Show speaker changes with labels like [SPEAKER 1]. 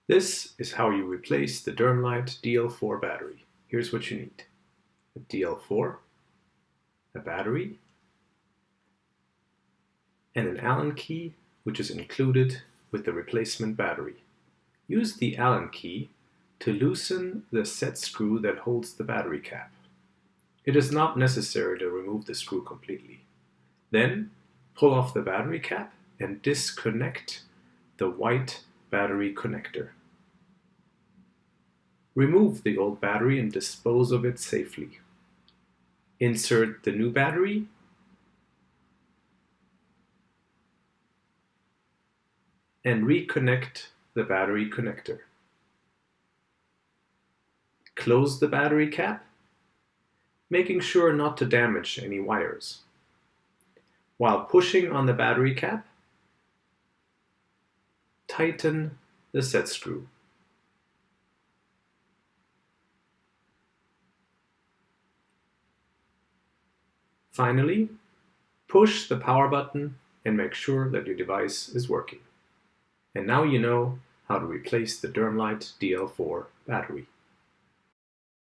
[SPEAKER 1] This is how you replace the DermLite DL4 battery. Here's what you need: a DL4, a battery, and an Allen key, which is included with the replacement battery. Use the Allen key to loosen the set screw that holds the battery cap. It is not necessary to remove the screw completely. Then pull off the battery cap and disconnect the white battery connector. Remove the old battery and dispose of it safely. Insert the new battery and reconnect the battery connector. Close the battery cap, making sure not to damage any wires. While pushing on the battery cap, tighten the set screw. Finally, push the power button and make sure that your device is working. And now you know how to replace the DermLite DL4 battery.